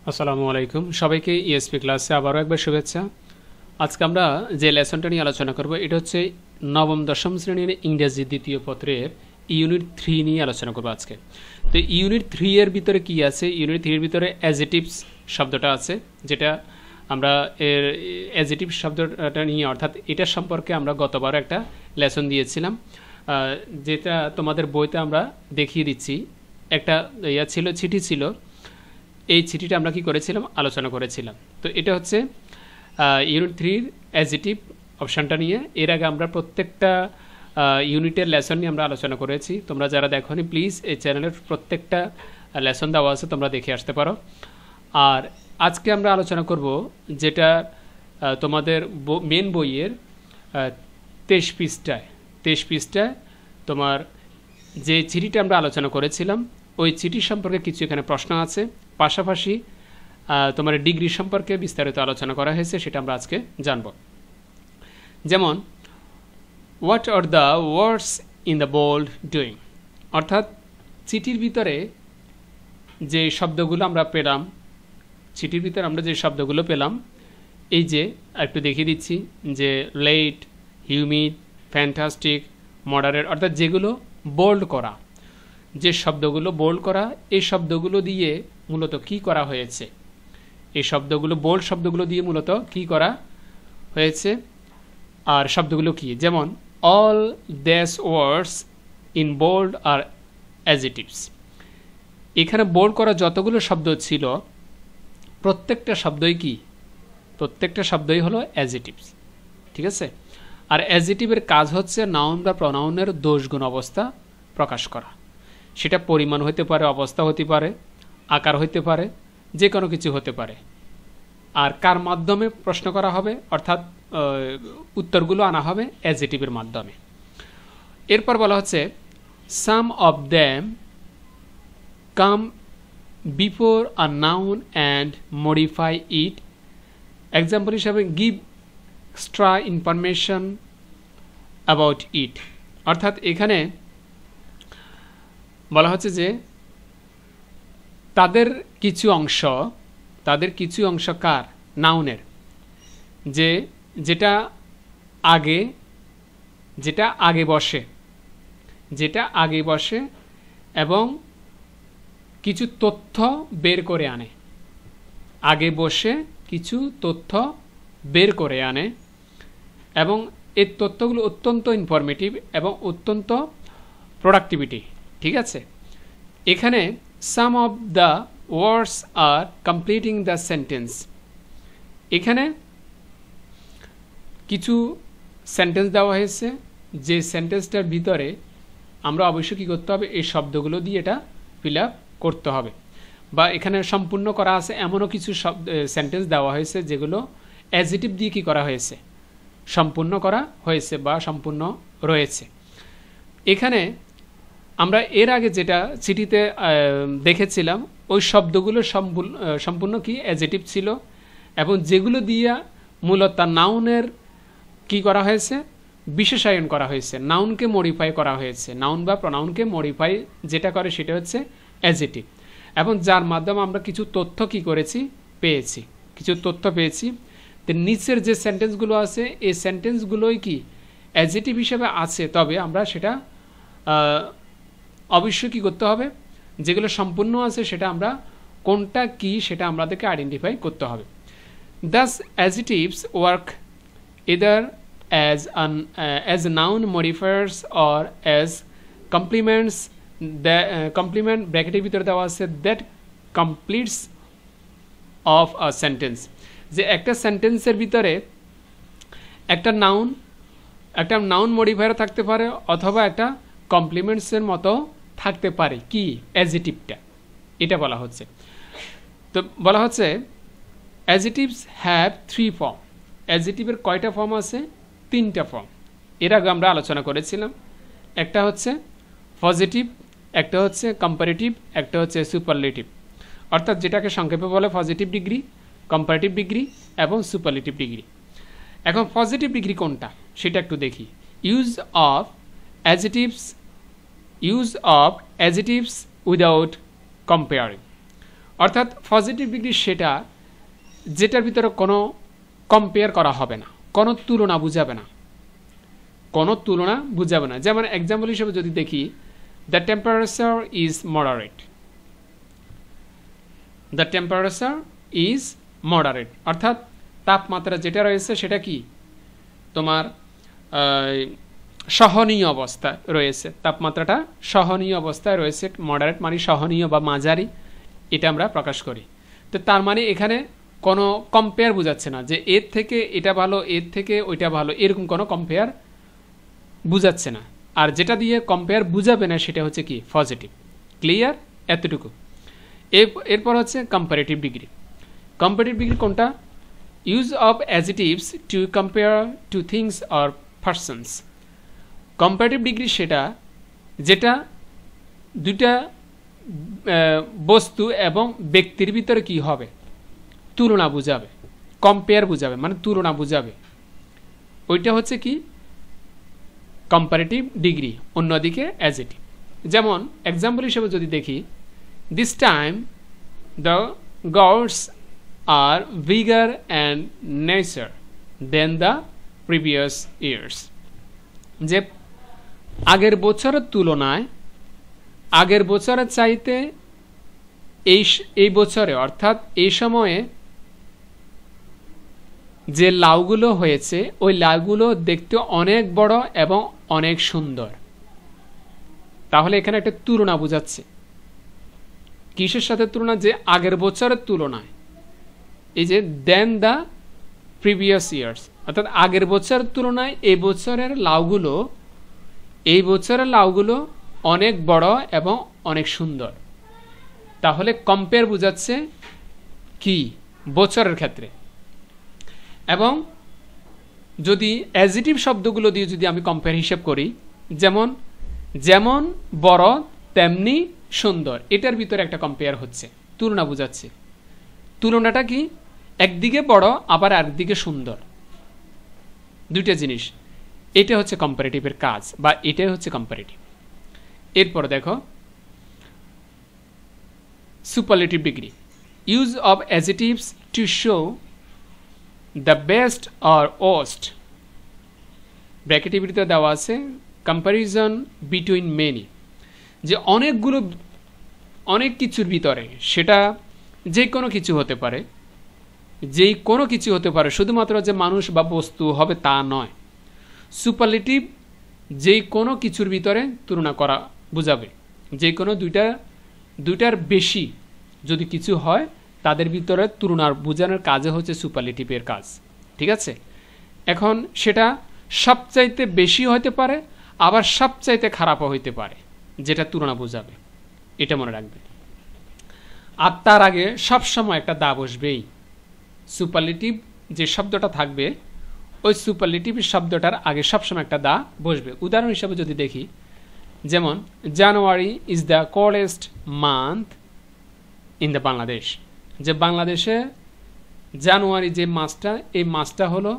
আসসালামু আলাইকুম সবাইকে ইএসপি ক্লাসে আবারও একবার শুভেচ্ছা। আজকে আমরা যে লেসনটা নিয়ে আলোচনা করব এটা হচ্ছে নবম দশম শ্রেণীর ইংরেজি দ্বিতীয় পত্রের ইউনিট 3 নিয়ে আলোচনা করব আজকে। তো ইউনিট 3 এর ভিতরে কি আছে? ইউনিট 3 এর ভিতরে অ্যাডজেটিভস শব্দটা আছে, যেটা আমরা এর অ্যাডজেটিভ শব্দটা নিয়ে অর্থাৎ এটা সম্পর্কে আমরা গতবার একটা লেসন দিয়েছিলাম, যেটা তোমাদের বইতে আমরা দেখিয়ে দিচ্ছি। একটা ছিল, চিঠি ছিল, এই চিঠিটা আমরা কি করেছিলাম, আলোচনা করেছিলাম। তো এটা হচ্ছে ইউনিট 3 অ্যাডজেটিভ অপশানটা নিয়ে। এর আগে আমরা প্রত্যেকটা ইউনিটের লেসন নিয়ে আমরা আলোচনা করেছি। তোমরা যারা দেখোনি প্লিজ এই চ্যানেলের প্রত্যেকটা লেসন দেওয়া আছে, তোমরা দেখে আসতে পারো। আর আজকে আমরা আলোচনা করব যেটা তোমাদের মেন বইয়ের 23 পৃষ্ঠায় তোমার যে চিঠিটা আমরা আলোচনা করেছিলাম ওই চিঠি সম্পর্কে কিছু এখানে প্রশ্ন আছে, পাশাপাশি তোমার ডিগ্রি সম্পর্কে বিস্তারিত আলোচনা করা হয়েছে, সেটা আমরা আজকে জানব। যেমন what are the words in the bold doing, অর্থাৎ চিঠির ভিতরে যে শব্দগুলো আমরা পেলাম, চিঠির ভিতরে আমরা যে শব্দগুলো পেলাম, এই যে একটু দেখিয়ে দিচ্ছি যে লেট, হিউমিড, ফ্যান্টাস্টিক, মডারেট, অর্থাৎ যেগুলো বোল্ড করা, যে শব্দগুলো বোল্ড করা, এই শব্দগুলো দিয়ে মূলত কি করা হয়েছে, এই শব্দগুলো বোল্ড শব্দগুলো দিয়ে মূলত কি করা হয়েছে। আর শব্দগুলো কি, যেমন all those words in bold are adjectives. এখানে বোল্ড করা যতগুলো শব্দ ছিল প্রত্যেকটা শব্দই কি, প্রত্যেকটা শব্দই হলো অ্যাডজেটিভস, ঠিক আছে। আর অ্যাডজেটিভের কাজ হচ্ছে নাউন বা প্রনাউনের দোষগুণ অবস্থা প্রকাশ করা। সেটা পরিমাণ হতে পারে, অবস্থা হতে পারে, আকার হতে পারে, যে কোনো কিছু হতে পারে। আর কার মাধ্যমে প্রশ্ন করা হবে, অর্থাৎ উত্তরগুলো আনা হবে অ্যাডজেটিভের মাধ্যমে। এরপর বলা হচ্ছে some of them come before a noun and modify it. Example হিসাবে give extra information about it, অর্থাৎ এখানে বলা হচ্ছে যে তাদের কিছু অংশ কার, নাউনের, যেটা আগে বসে এবং কিছু তথ্য বের করে আনে, আগে বসে কিছু তথ্য বের করে আনে এবং এই তথ্যগুলো অত্যন্ত ইনফরমেটিভ এবং অত্যন্ত প্রোডাক্টিভিটি, ঠিক আছে। এখানে some of the words are completing the sentence, এখানে কিছু সেন্টেন্স দেওয়া হয়েছে, যে সেন্টেন্সটার ভিতরে আমরা অবশ্যই কী করতে হবে, এই শব্দগুলো দিয়ে এটা ফিল আপ করতে হবে। বা এখানে সম্পূর্ণ করা আছে এমনও কিছু সেন্টেন্স দেওয়া হয়েছে যেগুলো অ্যাডজেটিভ দিয়ে কী করা হয়েছে, সম্পূর্ণ করা হয়েছে বা সম্পূর্ণ রয়েছে। এখানে আমরা এর আগে যেটা চিঠিতে দেখেছিলাম ওই শব্দগুলো সম্পূর্ণ কি অ্যাডজেটিভ ছিল, এবং যেগুলো দিয়ে মূলত নাউনের কি করা হয়েছে, বিশেষায়ন করা হয়েছে, নাউনকে মডিফাই করা হয়েছে। নাউন বা প্রনাউনকে মডিফাই যেটা করে সেটা হচ্ছে অ্যাডজেটিভ, এবং যার মাধ্যমে আমরা কিছু তথ্য কি করেছি, কিছু তথ্য পেয়েছি। তো নিচের যে সেন্টেন্সগুলো আছে এই সেন্টেন্সগুলোই কি অ্যাডজেটিভ হিসেবে আছে, তবে আমরা সেটা অবশ্যই কী করতে হবে, যেগুলো সম্পূর্ণ আছে সেটা আমরা কোনটা কি সেটা আমাদেরকে আইডেন্টিফাই করতে হবে। Thus adjectives work either as noun modifiers or as complements, complement ব্র্যাকেটের ভিতরে দেওয়া আছে that completes of a sentence, যে একটা সেন্টেন্সের ভিতরে একটা নাউন মডিফায়ার থাকতে পারে অথবা একটা কমপ্লিমেন্টসের মতো থাকতে পারে কি, অ্যাডজেটিভটা, এটা বলা হচ্ছে। তো বলা হচ্ছে অ্যাডজেটিভস হ্যাভ 3 ফর্ম। অ্যাডজেটিভের কয়টা ফর্ম আছে? 3টা ফর্ম। এর আগে আমরা আলোচনা করেছিলাম, একটা হচ্ছে পজিটিভ, একটা হচ্ছে কম্পারেটিভ, একটা হচ্ছে সুপারলেটিভ, অর্থাৎ যেটাকে সংক্ষেপে বলে পজিটিভ ডিগ্রি, কম্পারেটিভ ডিগ্রি এবং সুপারলেটিভ ডিগ্রি। এখন পজিটিভ ডিগ্রি কোনটা সেটা একটু দেখি। ইউজ অফ অ্যাডজেটিভস উইদাউট কম্পেয়ারিং, অর্থাৎ পজিটিভ ডিগ্রি সেটা যেটার ভিতরে কোনো কম্পেয়ার করা হবে না, কোনো তুলনা বুঝাবে না, কোনো তুলনা বুঝাবে না। যেমন এক্সাম্পল হিসেবে যদি দেখি, the temperature is moderate, the temperature is moderate, অর্থাৎ তাপমাত্রা যেটা রয়েছে সেটা কি তোমার সহনীয় অবস্থায় রয়েছে, তাপমাত্রাটা সহনীয় অবস্থায় রয়েছে। মডারেট মানে সহনীয় বা মাঝারি, এটা আমরা প্রকাশ করি। তো তার মানে এখানে কোনো কম্পেয়ার বোঝাচ্ছে না যে এর থেকে এটা ভালো, এর থেকে ওইটা ভালো, এরকম কোনো কম্পেয়ার বুঝাচ্ছে না। আর যেটা দিয়ে কম্পেয়ার বুঝাবে না সেটা হচ্ছে কি পজিটিভ। ক্লিয়ার? এতটুকু। এরপর হচ্ছে কম্পারেটিভ ডিগ্রি। কম্পারেটিভ ডিগ্রি কোনটা? Use of অ্যাডজেটিভস to compare to things or persons. Comparative degree সেটা যেটা দুইটা বস্তু এবং ব্যক্তির ভিতরে কি হবে, তুলনা বুঝাবে, কম্পেয়ার বুঝাবে, মানে তুলনা বুঝাবে, ওইটা হচ্ছে কি কম্পারেটিভ ডিগ্রি। অন্যদিকে অ্যাডজেটিভ। যেমন এক্সাম্পল হিসেবে যদি দেখি, this time the gods are bigger and nature than the previous years. যে আগের বছরের তুলনায়, আগের বছরের চাইতে এই বছরে অর্থাৎ এই সময়ে যে লাউগুলো হয়েছে ওই লাউগুলো দেখতে অনেক বড় এবং অনেক সুন্দর। তাহলে এখানে একটা তুলনা বোঝাচ্ছে। কিসের সাথে তুলনা? যে আগের বছরের তুলনায়। এই যে দেন দ্য প্রিভিয়াস ইয়ার্স, অর্থাৎ আগের বছরের তুলনায় এই বছরের লাউগুলো অনেক বড় এবং অনেক সুন্দর। তাহলে কম্পেয়ার বোঝাচ্ছে কি বছরের ক্ষেত্রে। এবং যদি অ্যাডজেটিভ শব্দগুলো দিয়ে যদি আমি কম্পেয়ার হিসেব করি, যেমন যেমন বড় তেমনি সুন্দর, এটার ভিতরে একটা কম্পেয়ার হচ্ছে, তুলনা বোঝাচ্ছে। তুলনাটা কি? একদিকে বড় আবার আরেকদিকে সুন্দর, দুইটা জিনিস। এটা হচ্ছে কম্পারেটিভের কাজ, বা এটাই হচ্ছে কম্পারেটিভ। এরপর দেখো superlative degree. Use of অ্যাডজেটিভস to show the best or worst. ব্র্যাকেটের ভিতরে দেওয়া আছে কম্প্যারিজন বিটুইন মেনি, যে অনেক কিছুর ভিতরে, সেটা যে কোনো কিছু হতে পারে, যেই কোনো কিছু হতে পারে, শুধুমাত্র যে মানুষ বা বস্তু হবে তা নয়। সুপারলেটিভ যেই কোনো কিছুর ভিতরে তুলনা করা বোঝাবে, যে কোনো দুইটার বেশি যদি কিছু হয় তাদের ভিতরে তুলনার বোঝানোর কাজে হচ্ছে সুপারলেটিভের কাজ। ঠিক আছে? এখন সেটা সবচাইতে বেশি হতে পারে, আবার সবচাইতে খারাপও হইতে পারে, যেটা তুলনা বোঝাবে। এটা মনে রাখবে। আর তার আগে সবসময় একটা দা বসবেই। সুপারলেটিভ যে শব্দটা থাকবে ওই সুপারলেটিভ শব্দটার আগে সবসময় একটা দা বসবে। উদাহরণ হিসাবে যদি দেখি, যেমন January is the coldest month in the Bangladesh. যে বাংলাদেশে জানুয়ারি যে মাসটা, এই মাসটা হলো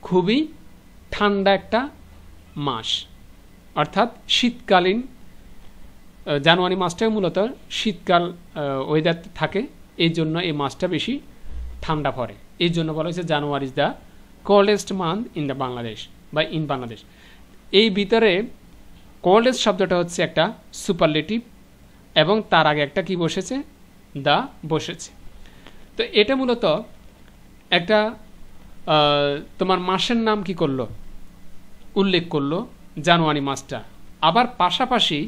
খুবই ঠান্ডা একটা মাস, অর্থাৎ শীতকালীন। জানুয়ারি মাসটাই মূলত শীতকাল ওয়েদার থাকে, এই জন্য এই মাসটা বেশি ঠান্ডা পড়ে। এই জন্য বলা হয়েছে January is the coldest month in the Bangladesh বা ইন বাংলাদেশ। এই ভিতরে কোল্ডেস্ট শব্দটা হচ্ছে একটা সুপারলেটিভ, এবং তার আগে একটা কি বসেছে? দা বসেছে। তো এটা মূলত একটা তোমার মাসের নাম কি করলো? উল্লেখ করলো, জানুয়ারি মাসটা। আবার পাশাপাশি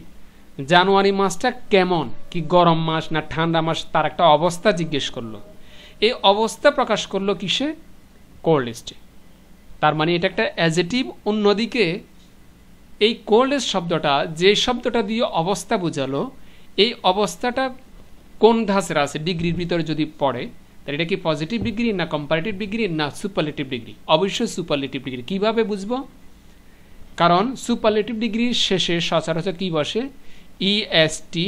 জানুয়ারি মাসটা কেমন, কি গরম মাস না ঠান্ডা মাস, তার একটা অবস্থা জিজ্ঞেস করলো। এই অবস্থা প্রকাশ করলো কিসে? কোল্ডেস্টে। তার মানে এটা একটা অ্যাডজেটিভ। অন্যদিকে এই কোল্ডেস্ট শব্দটা, যে শব্দটা দিয়ে অবস্থা বোঝালো, এই অবস্থাটা কোন ধাঁচের আছে ডিগ্রির ভিতরে যদি পড়ে, তাহলে এটা কি পজিটিভ ডিগ্রি না কম্পারেটিভ ডিগ্রি না সুপারলেটিভ ডিগ্রি? অবশ্যই সুপারলেটিভ ডিগ্রি। কিভাবে বুঝবো? কারণ সুপারলেটিভ ডিগ্রির শেষে সচরাচর কি বসে? ইএসটি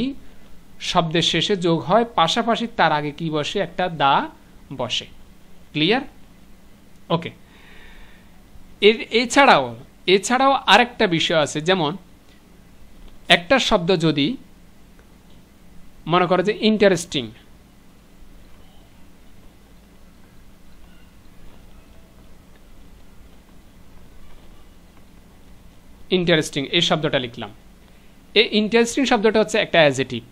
শব্দের শেষে যোগ হয়, পাশাপাশি তার আগে কি বসে? একটা দা বসে। ক্লিয়ার? ওকে। এছাড়াও আরেকটা বিষয় আছে। যেমন একটা শব্দ যদি মনে করো যে ইন্টারেস্টিং, ইন্টারেস্টিং এই শব্দটা লিখলাম। এই ইন্টারেস্টিং শব্দটা হচ্ছে একটা অ্যাডজেক্টিভ,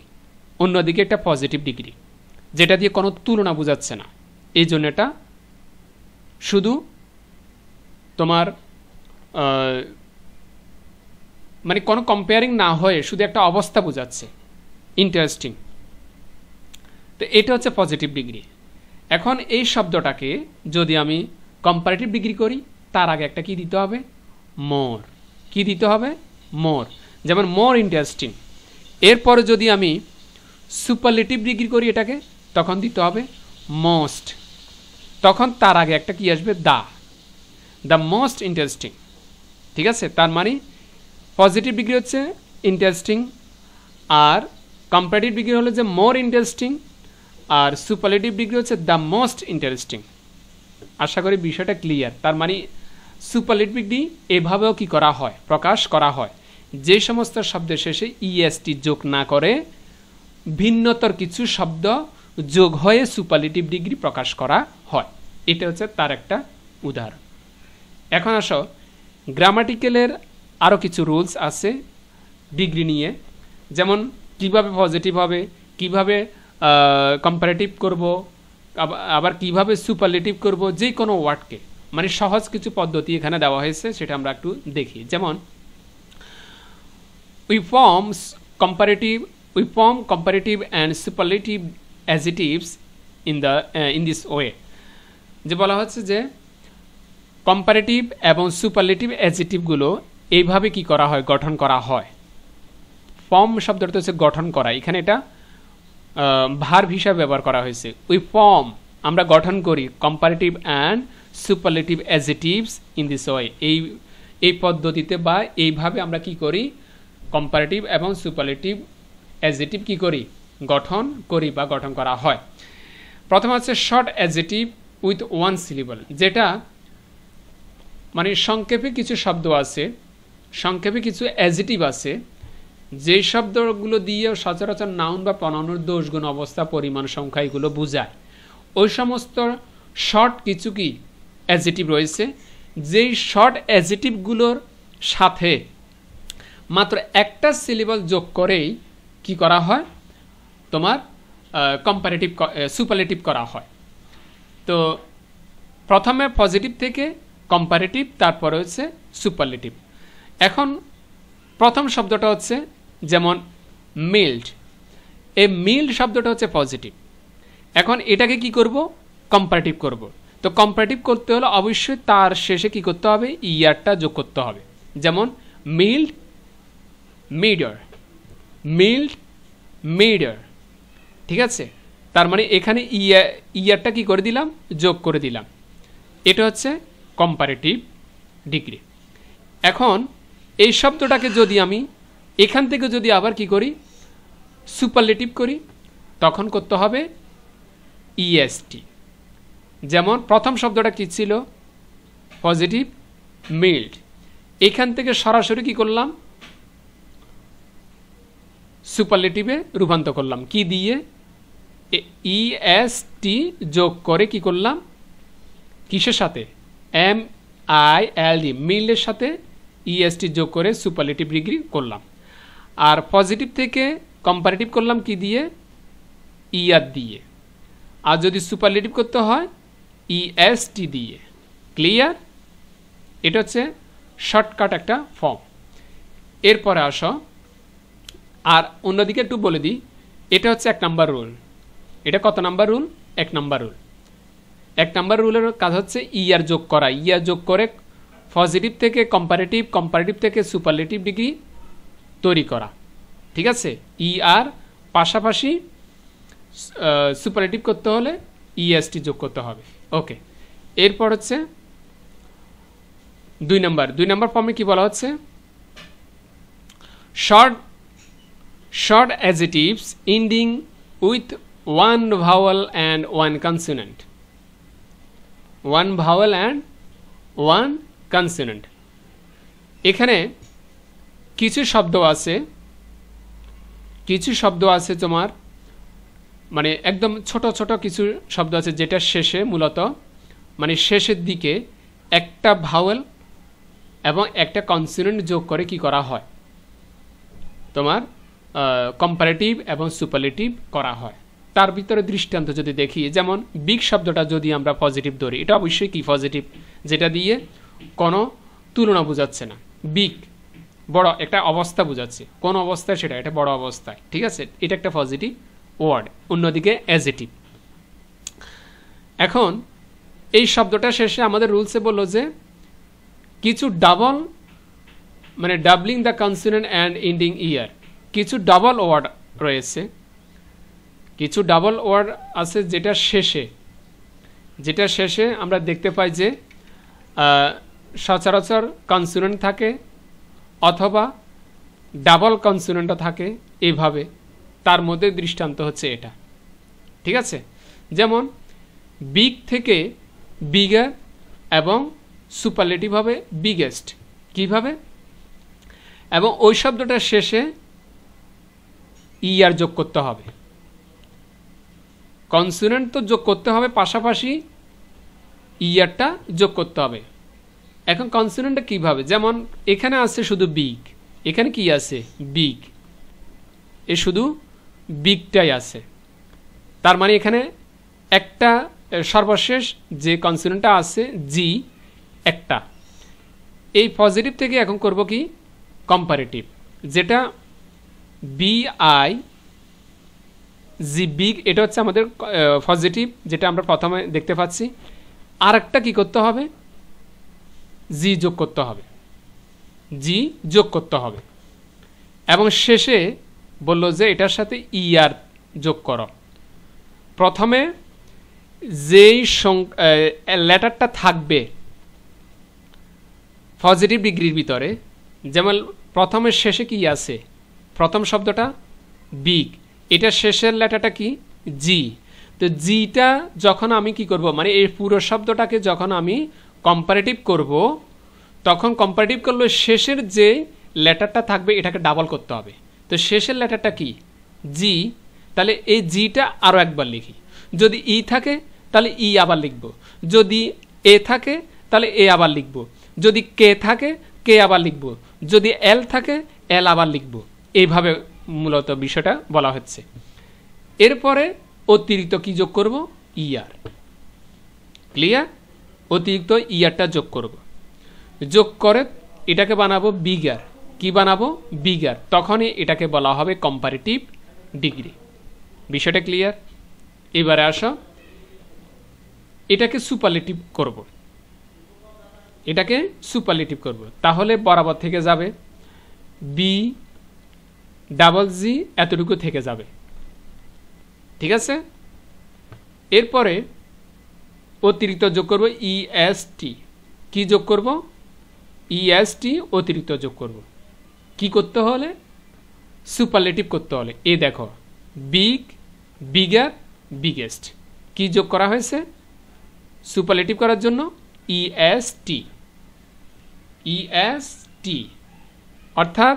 অন্যদিকে একটা পজিটিভ ডিগ্রি, যেটা দিয়ে কোনো তুলনা বোঝাচ্ছে না। এই জন্য এটা শুধু তোমার মানে কোনো কম্পেয়ারিং না হয়ে শুধু একটা অবস্থা বোঝাচ্ছে, ইন্টারেস্টিং। তো এটা হচ্ছে পজিটিভ ডিগ্রি। এখন এই শব্দটাকে যদি আমি কম্পারেটিভ ডিগ্রি করি, তার আগে একটা কি দিতে হবে? মোর। কি দিতে হবে? মোর। যেমন মোর ইন্টারেস্টিং। এরপরে যদি আমি সুপারলেটিভ ডিগ্রি করি এটাকে, তখন দিতে হবে মোস্ট। তখন তার আগে একটা কি আসবে? The most interesting. ঠিক আছে? তার মানে পজিটিভ ডিগ্রি হচ্ছে ইন্টারেস্টিং, আর কম্পারেটিভ ডিগ্রি হলো যে মোর ইন্টারেস্টিং, আর সুপারলেটিভ ডিগ্রি হচ্ছে দ্য মোস্ট ইন্টারেস্টিং। আশা করি বিষয়টা ক্লিয়ার। তার মানে সুপারলেটিভ ডিগ্রি এভাবেও কি করা হয়? প্রকাশ করা হয়, যে সমস্ত শব্দের শেষে ইএসটি যোগ না করে ভিন্নতর কিছু শব্দ যোগ হয়ে সুপারলেটিভ ডিগ্রি প্রকাশ করা হয়। এটা হচ্ছে তার একটা উদাহরণ। এখন আসো, গ্রামাটিক্যালের আরও কিছু রুলস আছে ডিগ্রি নিয়ে, যেমন কিভাবে পজিটিভ হবে, কিভাবে কম্পারেটিভ করব, আবার কিভাবে সুপারলেটিভ করব, যে কোনো ওয়ার্ডকে। মানে সহজ কিছু পদ্ধতি এখানে দেওয়া হয়েছে, সেটা আমরা একটু দেখি। যেমন we form comparative and superlative adjectives in this way। যে বলা হচ্ছে যে কম্পারেটিভ এবং সুপারলেটিভ অ্যাডজেক্টিভগুলো এইভাবে কি করা হয়? গঠন করা হয়। ফর্ম শব্দটা হচ্ছে গঠন করা, এখানে এটা ভার্ব হিসাবে ব্যবহার করা হয়েছে। উই ফর্ম, আমরা গঠন করি comparative and superlative adjectives in this way, এই পদ্ধতিতে বা এইভাবে আমরা কি করি? কম্পারেটিভ এবং সুপারলেটিভ অ্যাডজেক্টিভ কি করি? গঠন করি বা গঠন করা হয়। প্রথম হচ্ছে short adjective with one syllable, যেটা মানে সংক্ষেপে কিছু শব্দ আছে, সংক্ষেপে কিছু অ্যাডজেক্টিভ আছে, যে শব্দগুলো দিয়ে সচরাচর নাউন বা প্রনাউনের দোষ, গুণ, অবস্থা, পরিমাণ, সংখ্যা এগুলো বোঝায়। ওই সমস্ত শর্ট কিছু কি অ্যাডজেক্টিভ রয়েছে, যেই শর্ট অ্যাডজেক্টিভগুলোর সাথে মাত্র একটা সিলেবল যোগ করেই কি করা হয়? তোমার কম্পারেটিভ সুপারলেটিভ করা হয়। তো প্রথমে পজিটিভ থেকে কম্পারেটিভ, তারপরে হচ্ছে সুপারলেটিভ। এখন প্রথম শব্দটা হচ্ছে যেমন মিল্ড। এই মিল্ড শব্দটা হচ্ছে পজিটিভ। এখন এটাকে কি করব? কম্পারেটিভ করব। তো কম্পারেটিভ করতে হলে অবশ্যই তার শেষে কি করতে হবে? ইয়ারটা যোগ করতে হবে। যেমন মিল্ড মিডার, মিল্ড মিডার। ঠিক আছে? তার মানে এখানে ইয়ারটা কি করে দিলাম? যোগ করে দিলাম। এটা হচ্ছে কম্পারেটিভ ডিগ্রি। এখন এই শব্দটাকে যদি আমি এখান থেকে যদি আবার কি করি? সুপারলেটিভ করি, তখন করতে হবে ইএসটি। যেমন প্রথম শব্দটা কি ছিল? Positive, mild. এখান থেকে সরাসরি কি করলাম? সুপারলেটিভে রূপান্তর করলাম। কি দিয়ে? ইএসটি যোগ করে কি করলাম? কিসের সাথে? MILD, মিল্ডের সাথে ইএসটি যোগ করে সুপারলেটিভ ডিগ্রি করলাম। আর পজিটিভ থেকে কম্পারেটিভ করলাম কি দিয়ে? ইয়ার দিয়ে। আর যদি সুপারলেটিভ করতে হয় ইএসটি দিয়ে। ক্লিয়ার? এটা হচ্ছে শর্টকাট একটা ফর্ম। এরপরে আসো, আর অন্যদিকে একটু বলে দিই, এটা হচ্ছে 1 নাম্বার রুল। এটা কত number rule? 1 number rule. 1 number রুলের কাজ হচ্ছে ইয়ার যোগ করা। ইয়ার যোগ করে পজিটিভ থেকে কম্পারেটিভ, কম্পারেটিভ থেকে সুপারলেটিভ ডিগ্রি তৈরি করা। ঠিক আছে? ইয়ার পাশাপাশি সুপারলেটিভ করতে হলে ইএসটি যোগ করতে হবে। ওকে, এরপর হচ্ছে 2 নাম্বার। 2 নাম্বার ফর্মে কি বলা হচ্ছে? short adjectives ending with one vowel and one consonant. One vowel and one consonant. এখানে কিছু শব্দ আছে তোমার, মানে একদম ছোট ছোট কিছু শব্দ আছে যেটা শেষে মূলত মানে শেষের দিকে একটা ভাওয়েল এবং একটা কনসোনেন্ট যোগ করে কি করা হয়, তোমার কম্পারেটিভ এবং সুপারলেটিভ করা হয়। তার ভিতরে দৃষ্টান্ত যদি দেখি, যেমন বিগ শব্দটা যদি আমরা পজিটিভ ধরি, এটা অবশ্যই কি পজিটিভ, যেটা দিয়ে কোনো তুলনা বোঝাচ্ছে না। বিগ বড় একটা অবস্থা বোঝাচ্ছে, কোন অবস্থায় সেটা, এটা বড় অবস্থায়, ঠিক আছে, এটা একটা পজিটিভ ওয়ার্ড। অন্যদিকে অ্যাজেটিভ। এখন এই শব্দটা শেষে আমাদের রুলসে বললো যে কিছু ডাবল, মানে doubling the consonant and ending er, কিছু ডাবল ওয়ার্ড রয়েছে, কিছু ডাবল ওয়ার্ড আছে যেটা শেষে আমরা দেখতে পাই যে সচরাচর কনসোনেন্ট থাকে অথবা ডাবল কনসোনেন্টও থাকে। এইভাবে তার মধ্যে দৃষ্টান্ত হচ্ছে এটা, ঠিক আছে। যেমন বিগ থেকে বিগার এবং সুপারলেটিভ হবে বিগেস্ট, কিভাবে, এবং ওই শব্দটার শেষে ইয়ার যোগ করতে হবে। কনসোনেন্ট তো যোগ করতে হবে, পাশাপাশি ইয়ারটা যোগ করতে হবে। এখন কনসোনেন্টটা কিভাবে, যেমন এখানে আছে শুধু বিগ, এখানে কি আছে বিগ, এ শুধু বিগটাই আছে। তার মানে এখানে একটা সর্বশেষ যে কনসোনেন্টটা আছে জি একটা। এই পজিটিভ থেকে এখন করব কি কম্পারেটিভ, যেটা বি আই জি বিগ, এটা হচ্ছে আমাদের পজিটিভ, যেটা আমরা প্রথমে দেখতে পাচ্ছি। আর একটা কি করতে হবে, জি যোগ করতে হবে, জি যোগ করতে হবে। এবং শেষে বলল যে এটার সাথে ইয়ার যোগ করো। প্রথমে যেই লেটারটা থাকবে পজিটিভ ডিগ্রির ভিতরে, যেমন প্রথমের শেষে কি আছে, প্রথম শব্দটা বিগ, এটা শেষের লেটারটা কি জি। তো জিটা যখন আমি কি করব, মানে এই পুরো শব্দটাকে যখন আমি কম্পারেটিভ করব, তখন কম্পারেটিভ করলে শেষের যে লেটারটা থাকবে এটাকে ডাবল করতে হবে। তো শেষের লেটারটা কি জি, তাহলে এই জিটা আরও একবার লিখি। যদি ই থাকে তাহলে ই আবার লিখব, যদি এ থাকে তাহলে এ আবার লিখব, যদি কে থাকে কে আবার লিখব, যদি এল থাকে এল আবার লিখব। এইভাবে মূলত বিষয়টা বলা হচ্ছে। এরপরে অতিরিক্ত কি যোগ করব, ইয়ার। ক্লিয়ার? অতিরিক্ত ইয়ারটা যোগ করব, যোগ করে এটাকে বানাবো বিগার। কি বানাবো, বিগার। তখনই এটাকে বলা হবে কম্পারেটিভ ডিগ্রি। বিষয়টা ক্লিয়ার? এবারে আসো, এটাকে সুপারলেটিভ করব, এটাকে সুপারলেটিভ করব। তাহলে বরাবর থেকে যাবে বি ডাবল জি, এতটুকু থেকে যাবে, ঠিক আছে। এরপরে অতিরিক্ত যোগ করব ইএসটি। কি যোগ করব, ইএসটি অতিরিক্ত যোগ করব। কি করতে হলে, সুপারলেটিভ করতে হলে। এ দেখো বিগ, বিগার, বিগেস্ট, কি যোগ করা হয়েছে সুপারলেটিভ করার জন্য ইএসটি, ইএসটি। অর্থাৎ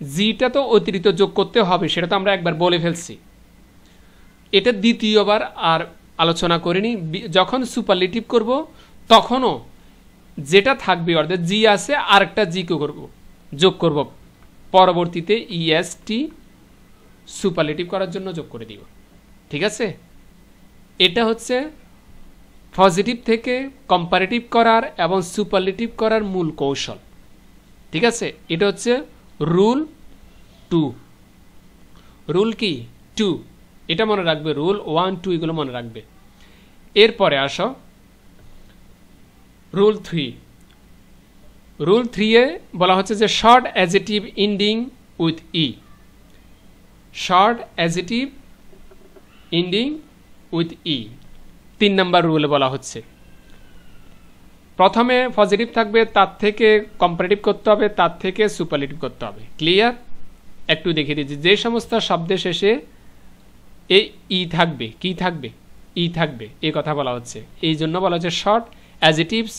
জিটা তো অতিরিক্ত যোগ করতে হবে, সেটা তো আমরা একবার বলে ফেলছি। এটা দ্বিতীয়বার আর আলোচনা করিনি। যখন সুপারলেটিভ করব তখনও যেটা থাকবে, অর্থাৎ জি আছে আরেকটা জি করব, যোগ করব, পরবর্তীতে ইএসটি সুপারলেটিভ করার জন্য যোগ করে দিব, ঠিক আছে। এটা হচ্ছে পজিটিভ থেকে কম্পারেটিভ করার এবং সুপারলেটিভ করার মূল কৌশল, ঠিক আছে। এটা হচ্ছে রুল 2। রুল কি 2, এটা মনে রাখবে। রুল 1, 2 এগুলো মনে রাখবে। এরপরে আসো রুল 3। রুল 3 এ বলা হচ্ছে যে short adjective ending with E. Short adjective ending with E 3 number রুলে বলা হচ্ছে। প্রথমে পজিটিভ থাকবে, তার থেকে কম্পারেটিভ করতে হবে, তার থেকে সুপারলেটিভ করতে হবে। ক্লিয়ার? একটু দেখিয়ে দিচ্ছি। যে সমস্ত শব্দের শেষে এই ই থাকবে, কি থাকবে, ই থাকবে, এই কথা বলা হচ্ছে। এই জন্য বলা হচ্ছে শর্ট অ্যাডজেক্টিভস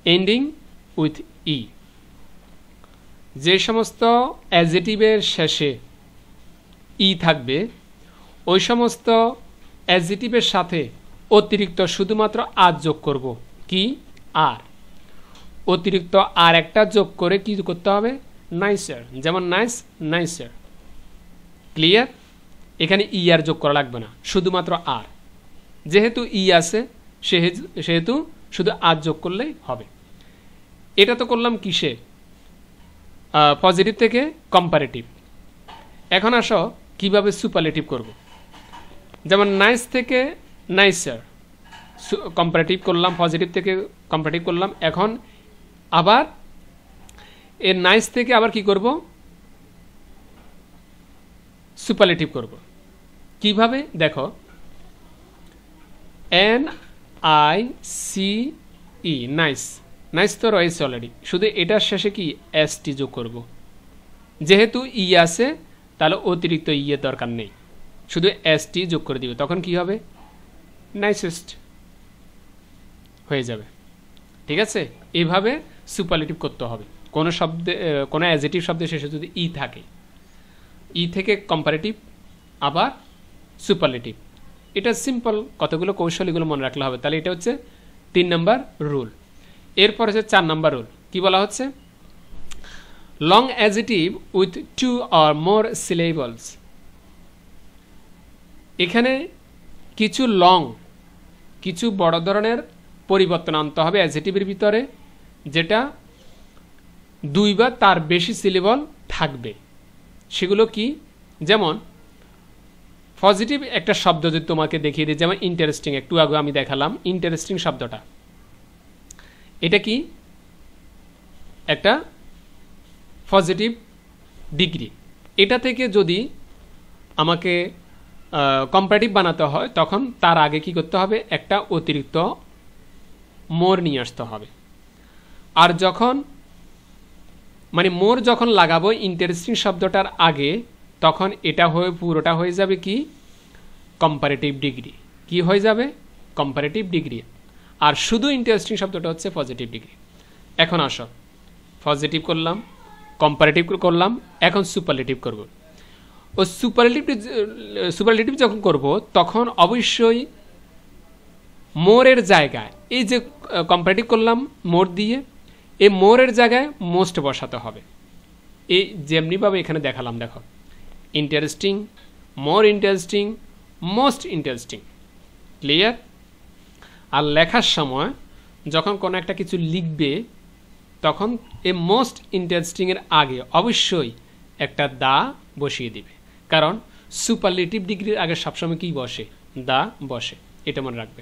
এন্ডিং উইথ ই। যে সমস্ত অ্যাডজেক্টিভের শেষে ই থাকবে, ওই সমস্ত অ্যাডজেক্টিভের সাথে অতিরিক্ত শুধুমাত্র আর যোগ করব। কি আর? অতিরিক্ত আর একটা যোগ করে কি করতে হবে, নাইসার, যেমন নাইস, নাইসার। ক্লিয়ার? এখানে ই আর যোগ করা লাগবে না, শুধুমাত্র আর। যেহেতু ই আছে সেহেতু শুধু আর যোগ করলেই হবে। এটা তো করলাম কিসে, পজিটিভ থেকে কম্পারেটিভ। এখন আসো কিভাবে সুপারলেটিভ করব। যেমন নাইস থেকে নাইসার কম্পারেটিভ করলাম, পজিটিভ থেকে কম্পারেটিভ করলাম। এখন আবার এর নাইস থেকে আবার কি করব, সুপারলেটিভ করব। কিভাবে দেখো, NICE, নাইস, নাইস তো রয়েছে অলরেডি, শুধু এটার শেষে কি ST যোগ করব। যেহেতু ই আছে তাহলে অতিরিক্ত ই এর দরকার নেই, শুধু ST যোগ করে দিবে, তখন কি হবে, নাইসেস্ট হয়ে যাবে। ঠিক আছে? এইভাবে সুপারলেটিভ করতে হবে। কোনো শব্দে, কোনো অ্যাডজেক্টিভ শব্দের শেষে যদি ই থাকে, ই থেকে কম্পারেটিভ আবার সুপারলেটিভ। এটা সিম্পল, কতগুলো কৌশল, এগুলো মনে রাখলে হবে। তাহলে এটা হচ্ছে 3 নম্বর রুল। এরপর হচ্ছে 4 নম্বর রুল। কি বলা হচ্ছে, long adjective with 2 or more syllables। এখানে কিছু লং, কিছু বড় ধরনের পরিবর্তন আনতে হবে অ্যাডজেক্টিভের ভিতরে, যেটা 2 বা তার বেশি সিলেবল থাকবে। সেগুলো কি, যেমন পজিটিভ একটা শব্দ যদি তোমাকে দেখিয়ে দিই, যেমন ইন্টারেস্টিং, একটু আগে আমি দেখালাম ইন্টারেস্টিং শব্দটা। এটা কি একটা পজিটিভ ডিগ্রি। এটা থেকে যদি আমাকে কম্পারেটিভ বানাতে হয়, তখন তার আগে কি করতে হবে, একটা অতিরিক্ত মোর নিয়ে আসতে হবে। আর যখন মানে মোর যখন লাগাবো ইন্টারেস্টিং শব্দটার আগে, তখন এটা পুরোটা হয়ে যাবে কি, কম্পারেটিভ ডিগ্রি। কি হয়ে যাবে, কম্পারেটিভ ডিগ্রি। আর শুধু ইন্টারেস্টিং শব্দটা হচ্ছে পজিটিভ ডিগ্রি। এখন আসো, পজিটিভ করলাম, কম্পারেটিভ করলাম, এখন সুপারলেটিভ করব। ও সুপারলেটিভ যখন করব, তখন অবশ্যই মোরের জায়গায়, এই যে কম্পারেটিভ করলাম মোর দিয়ে, এই মোরের জায়গায় মোস্ট বসাতে হবে। এই যেমনিভাবে এখানে দেখালাম, দেখো, interesting, more interesting, most interesting. Clear? আর লেখার সময় যখন কোনো একটা কিছু লিখবে, তখন এই মোস্ট ইন্টারেস্টিংয়ের আগে অবশ্যই একটা দা বসিয়ে দিবে, কারণ সুপারলেটিভ ডিগ্রির আগে সবসময় কি বসে, দা বসে। এটা মনে রাখবে।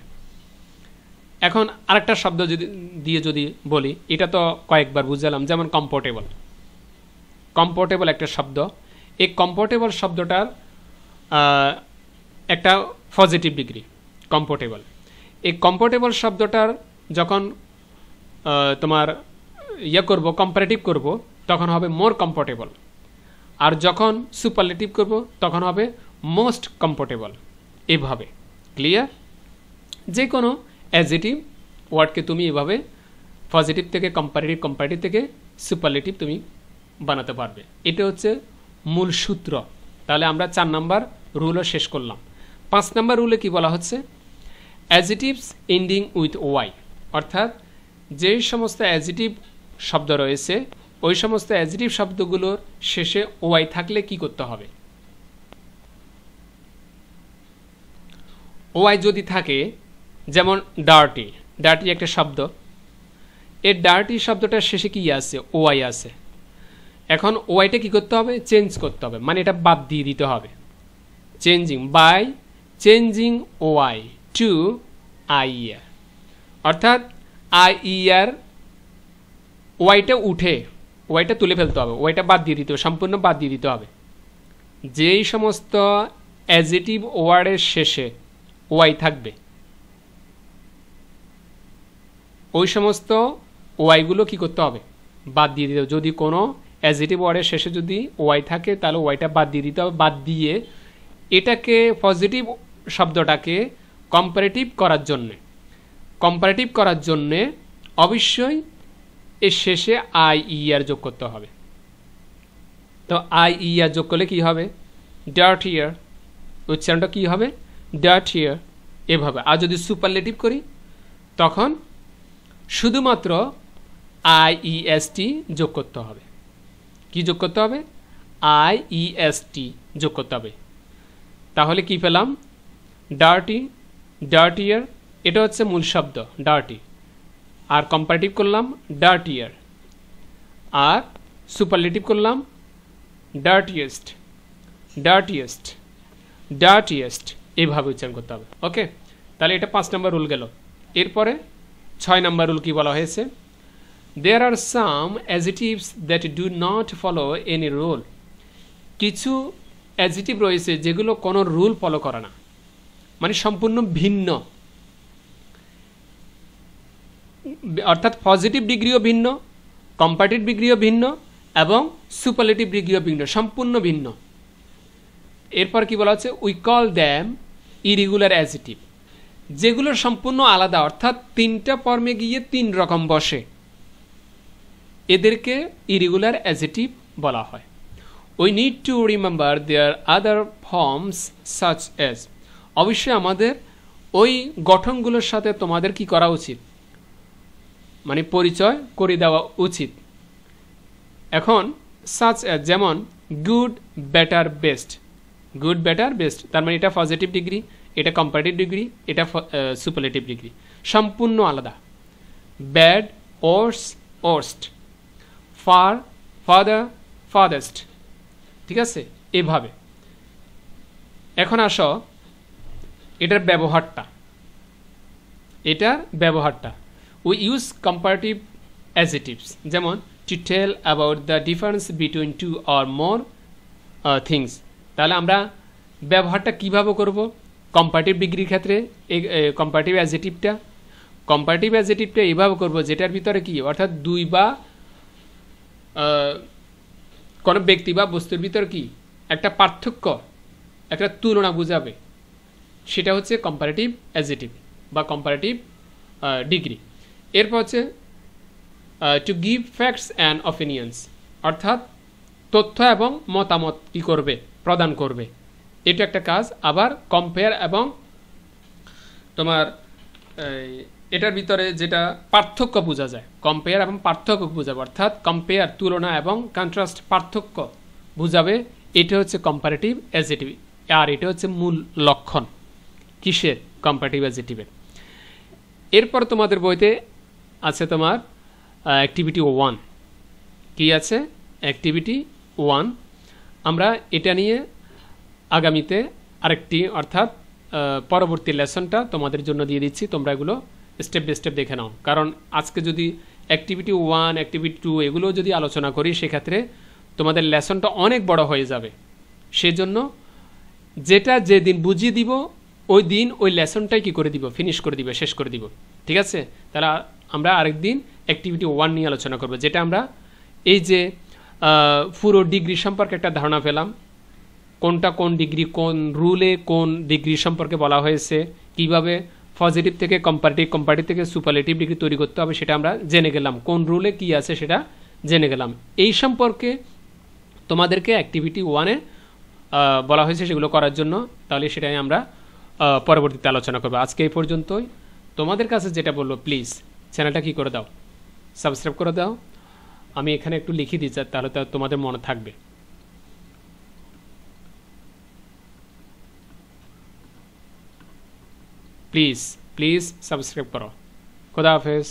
এখন আরেকটা শব্দ দিয়ে যদি বলি, এটা তো কয়েকবার বুঝালাম, যেমন কমফোর্টেবল। কমফোর্টেবল একটা শব্দ। এই কমফোর্টেবল শব্দটার একটা পজিটিভ ডিগ্রি, কমফোর্টেবল। এই কমফোর্টেবল শব্দটার যখন তোমার করব, কম্পারেটিভ করব, তখন হবে মোর কমফোর্টেবল। আর যখন সুপারলেটিভ করব, তখন হবে মোস্ট কমফোর্টেবল। এভাবে। ক্লিয়ার? যে কোনো অ্যাডজেক্টিভ ওয়ার্ডকে তুমি এভাবে পজিটিভ থেকে কম্পারেটিভ, কম্পারেটিভ থেকে সুপারলেটিভ তুমি বানাতে পারবে। এটা হচ্ছে মূল সূত্র। তাহলে আমরা 4 নম্বর রুলও শেষ করলাম। 5 নম্বর রুলে কি বলা হচ্ছে, অ্যাডজেক্টিভস এন্ডিং উইথ ওয়াই, অর্থাৎ যে সমস্ত অ্যাডজেক্টিভ শব্দ রয়েছে, ওই সমস্ত অ্যাডজেক্টিভ শব্দগুলোর শেষে ওয়াই থাকলে কি করতে হবে। ওয়াই যদি থাকে, যেমন ডার্টি, ডার্টি একটা শব্দ, এই ডার্টি শব্দটার শেষে কি আছে, ওয়াই আছে। এখন ওয়াইটা কি করতে হবে, চেঞ্জ করতে হবে, মানে এটা বাদ দিয়ে দিতে হবে। Changing, by changing Y to I er, অর্থাৎ আই ইয়ার ওয়াইটা উঠে ওয়াইটা তুলে ফেলতে হবে, ওয়াইটা বাদ দিয়ে দিতে হবে, সম্পূর্ণ বাদ দিয়ে দিতে হবে। যেই সমস্ত অ্যাডজেক্টিভ ওয়ার্ডের শেষে ওয়াই থাকবে, ওই সমস্ত ওয়াইগুলো কি করতে হবে, বাদ দিয়ে দিতে হবে। যদি কোনো অ্যাডজেক্টিভ ওয়ার্ডের শেষে যদি ওয়াই থাকে, তাহলে ওয়াইটা বাদ দিয়ে দিতে হবে। বাদ দিয়ে এটাকে পজিটিভ শব্দটাকে কম্পারেটিভ করার জন্যে অবশ্যই এর শেষে আই ইয়ার যোগ করতে হবে। তো আই ইয়ার যোগ করলে কি হবে, ডার্টিয়ার। উচ্চারণটা কি হবে, ডার্টিয়ার, এভাবে। আর যদি সুপারলেটিভ করি, তখন শুধুমাত্র IEST যোগ করতে হবে। কি যোগ করতে হবে? IEST যোগ করতে হবে। তাহলে কি পেলাম? ডার্টি, ডার্টিয়ার, এটা হচ্ছে মূল শব্দ ডার্টি, আর কম্পারেটিভ করলাম ডার্টিয়ার, আর সুপারলেটিভ করলাম ডার্টিয়েস্ট, ডার্টিয়েস্ট, ডার্টিয়েস্ট, এইভাবে উচ্চারণ করতে হবে। ওকে, তাহলে এটা 5 নম্বর রুল গেল। এরপরে 6 নম্বর রুল কি বলা হয়েছে? There are some adjectives that do not follow any rule. কিছু অ্যাডজেক্টিভ রয়েছে যেগুলো কোনো রুল ফলো করে না, মানে সম্পূর্ণ ভিন্ন, অর্থাৎ পজিটিভ ডিগ্রিও ভিন্ন, কম্পারেটিভ ডিগ্রিও ভিন্ন এবং সুপারলেটিভ ডিগ্রিও ভিন্ন, সম্পূর্ণ ভিন্ন। এরপর কি বলা হচ্ছে? We call them irregular adjective, যেগুলো সম্পূর্ণ আলাদা, অর্থাৎ 3টা ফর্মে গিয়ে 3 রকম বসে, এদেরকে ইরেগুলার অ্যাডজেক্টিভ বলা হয়। We need to remember their other forms such as, অবশ্যই আমাদের ওই গঠনগুলোর সাথে তোমাদের কি করা উচিত, মানে পরিচয় করে দেওয়া উচিত। এখন সাচ অ্যাজ, যেমন good, better, best. Good, better, best, তার মানে এটা পজিটিভ ডিগ্রি, এটা কম্পারেটিভ ডিগ্রি, এটা সুপারলেটিভ ডিগ্রি, সম্পূর্ণ আলাদা। Bad, worse, worst, far, farther, farthest, ঠিক আছে, এভাবে। এখন আসো এটার ব্যবহারটা, উই ইউজ কম্পারেটিভ অ্যাডজেক্টিভস, যেমন to tell about the difference between 2 or more things. তাহলে আমরা ব্যবহারটা কিভাবে করব? কম্পারেটিভ ডিগ্রির ক্ষেত্রে এই কম্পারেটিভ অ্যাডজেক্টিভটা এইভাবে করব, যেটার ভিতরে কি, অর্থাৎ 2 বা কোনো ব্যক্তি বা বস্তুর ভিতর কি একটা পার্থক্য, একটা তুলনা বোঝাবে, সেটা হচ্ছে কম্পারেটিভ অ্যাডজেক্টিভ বা কম্পারেটিভ ডিগ্রি। এরপর হচ্ছে to give facts and opinions, অর্থাৎ তথ্য এবং মতামত কি করবে, প্রদান করবে, এটা একটা কাজ। আবার কম্পেয়ার এবং তোমার এটার ভিতরে যেটা পার্থক্য বোঝা যায়, কম্পেয়ার এবং পার্থক্য বোঝাবে, অর্থাৎ কম্পেয়ার তুলনা এবং কন্ট্রাস্ট পার্থক্য বোঝাবে, এটা হচ্ছে কম্পারেটিভ অ্যাডজেক্টিভ। আর এটা হচ্ছে মূল লক্ষণ কিসের? কম্পারেটিভ অ্যাডজেক্টিভের। এরপর তোমাদের বইতে আছে তোমার অ্যাক্টিভিটি 1। কি আছে? অ্যাক্টিভিটি 1। আমরা এটা নিয়ে আগামীতে আরেকটি, অর্থাৎ পরবর্তী লেসনটা তোমাদের জন্য দিয়ে দিচ্ছি, তোমরা এগুলো স্টেপ বাই স্টেপ দেখে নাও। কারণ আজকে যদি অ্যাক্টিভিটি 1, অ্যাক্টিভিটি 2 এগুলো যদি আলোচনা করি, সেক্ষেত্রে তোমাদের লেসনটা অনেক বড় হয়ে যাবে। সেজন্য যেটা যেদিন বুঝিয়ে দিব ওই দিন ওই লেসনটাই কি করে দিব, ফিনিশ করে দিব, শেষ করে দিব, ঠিক আছে? তাহলে আমরা আরেকদিন অ্যাক্টিভিটি 1 নিয়ে আলোচনা করব, যেটা আমরা এই যে পুরো ডিগ্রি সম্পর্কে একটা ধারণা পেলাম, কোনটা কোন ডিগ্রি, কোন রুলে কোন ডিগ্রি সম্পর্কে বলা হয়েছে, কিভাবে পজিটিভ থেকে কম্পারেটিভ থেকে সুপারলেটিভ ডিগ্রি তৈরি করতে হবে, সেটা আমরা জেনে গেলাম, কোন রুলে কি আছে সেটা জেনে গেলাম। এই সম্পর্কে তোমাদেরকে অ্যাক্টিভিটি 1-এ বলা হয়েছে সেগুলো করার জন্য। তাহলে সেটাই আমরা পরবর্তীতে আলোচনা করবো। আজকে এই পর্যন্তই। তোমাদের কাছে যেটা বললো, প্লিজ চ্যানেলটা কি করে দাও, সাবস্ক্রাইব করে দাও। আমি এখানে একটু লিখে দিই, তাহলে তো তোমাদের মনে থাকবে। প্লিজ সাবস্ক্রাইব করো। খোদা হাফেজ।